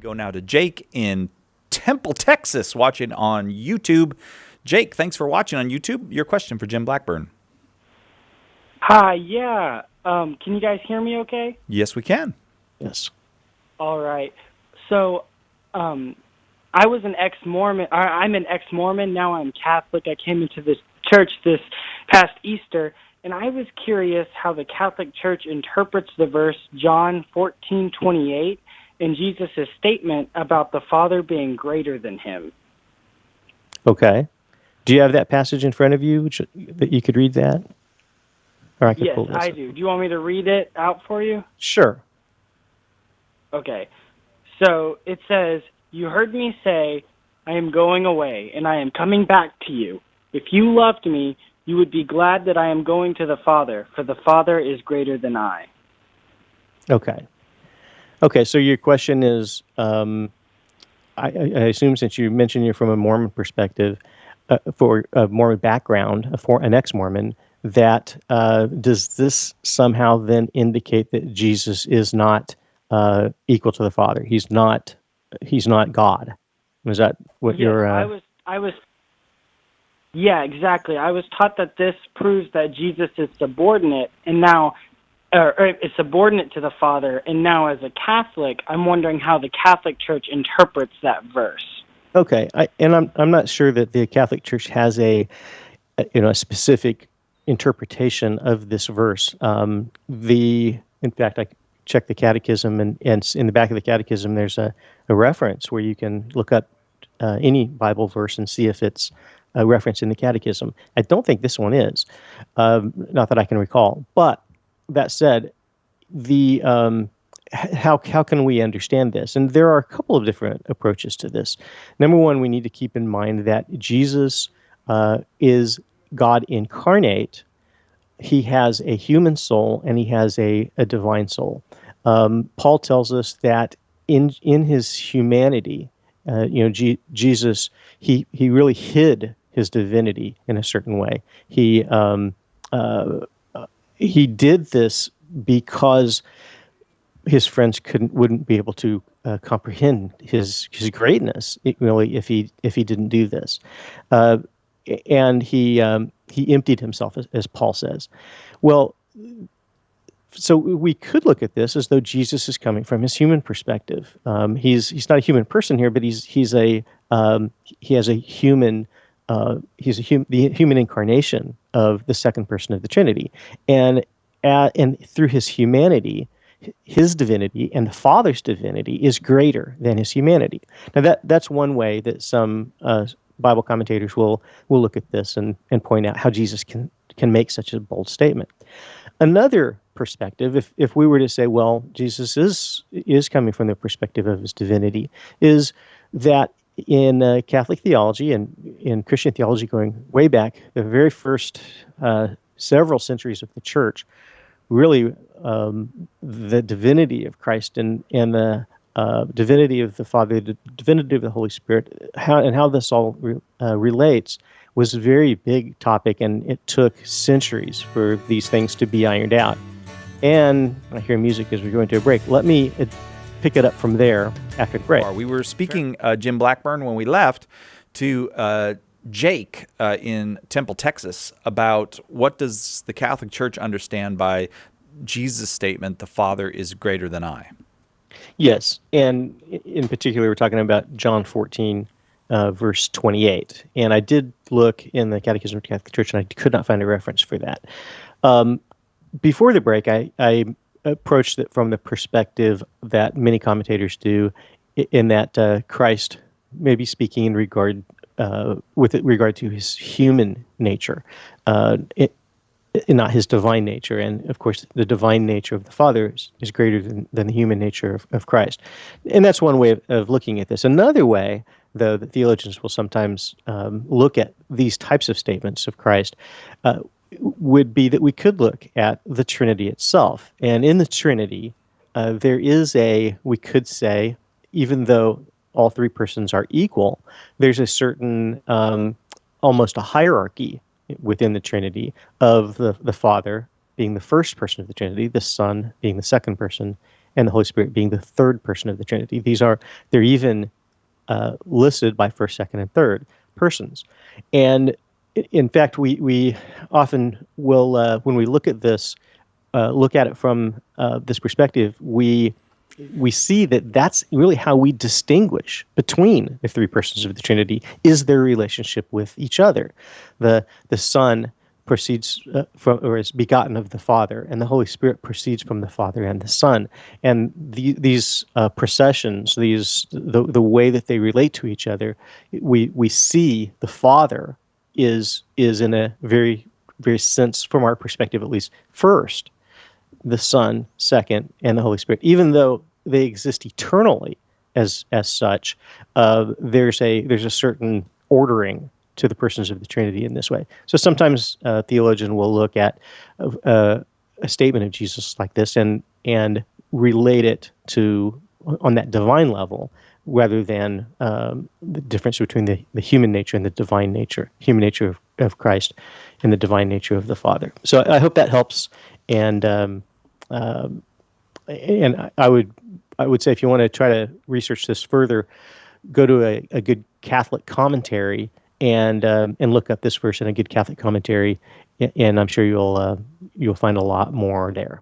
Go now to Jake in Temple, Texas, watching on YouTube. Jake, thanks for watching on YouTube. Your question for Jim Blackburn. Hi, yeah. Can you guys hear me okay? Yes, we can. Yes. All right. So, I was an ex-Mormon. I'm an ex-Mormon. Now I'm Catholic. I came into this church this past Easter, and I was curious how the Catholic Church interprets the verse John 14:28 in Jesus' statement about the Father being greater than him. Okay. Do you have that passage in front of you that you could read that? Or I could Yes, pull this I up. do. Do you want me to read it out for you? Sure. Okay. So it says, "You heard me say, I am going away, and I am coming back to you. If you loved me, you would be glad that I am going to the Father, for the Father is greater than I." Okay. Okay, so your question is, I assume since you mentioned you're from a Mormon perspective, for a Mormon background, an ex-Mormon, that does this somehow then indicate that Jesus is not equal to the Father? He's not God. Is that what Yes, you're? Yeah, exactly. I was taught that this proves that Jesus is subordinate, and now, or is subordinate to the Father. And now, as a Catholic, I'm wondering how the Catholic Church interprets that verse. Okay, I'm not sure that the Catholic Church has a specific interpretation of this verse. In fact, I checked the Catechism, and in the back of the Catechism, there's a reference where you can look up any Bible verse and see if it's a reference in the Catechism. I don't think this one is, not that I can recall. But that said, the how can we understand this? And there are a couple of different approaches to this. Number one, we need to keep in mind that Jesus is God incarnate. He has a human soul and he has a divine soul. Paul tells us that in his humanity, Jesus, he really hid his divinity in a certain way. He did this because his friends wouldn't be able to comprehend his greatness, really, if he didn't do this, and he emptied himself, as Paul says. Well, so we could look at this as though Jesus is coming from his human perspective. He's not a human person here, but he has a human. The human incarnation of the second person of the Trinity, and through his humanity, his divinity and the Father's divinity is greater than his humanity. Now that's one way that some Bible commentators will look at this and point out how Jesus can make such a bold statement. Another perspective, if we were to say, well, Jesus is coming from the perspective of his divinity, is that in Catholic theology and in Christian theology going way back, the very first several centuries of the Church, really the divinity of Christ and the divinity of the Father, the divinity of the Holy Spirit, how this all relates was a very big topic, and it took centuries for these things to be ironed out. And I hear music as we go into a break. Let me pick it up from there after the break. We were speaking, Jim Blackburn, when we left, to Jake in Temple, Texas, about what does the Catholic Church understand by Jesus' statement, the Father is greater than I. Yes, and in particular, we're talking about John 14, verse 28. And I did look in the Catechism of the Catholic Church, and I could not find a reference for that. Before the break, I approached it from the perspective that many commentators do, in that Christ may be speaking in regard to his human nature, not his divine nature. And of course, the divine nature of the Father is greater than the human nature of Christ. And that's one way of looking at this. Another way, though, that theologians will sometimes look at these types of statements of Christ would be that we could look at the Trinity itself. And in the Trinity, there is we could say, even though all three persons are equal, there's a certain, almost a hierarchy within the Trinity of the Father being the first person of the Trinity, the Son being the second person, and the Holy Spirit being the third person of the Trinity. They're even listed by first, second, and third persons. And in fact, we often will, when we look at this, look at it from this perspective, we see that that's really how we distinguish between the three persons of the Trinity, is their relationship with each other. The Son proceeds from, or is begotten of the Father, and the Holy Spirit proceeds from the Father and the Son. And these processions, the way that they relate to each other, we see the Father is in a very, very sense, from our perspective at least, first, the Son second, and the Holy Spirit. Even though they exist eternally as such, there's a certain ordering to the persons of the Trinity in this way. So sometimes a theologian will look at a statement of Jesus like this and relate it to on that divine level, rather than the difference between the human nature and the divine nature, human nature of Christ and the divine nature of the Father. So I hope that helps. And I would say, if you want to try to research this further, go to a good Catholic commentary and look up this verse in a good Catholic commentary, and I'm sure you'll find a lot more there.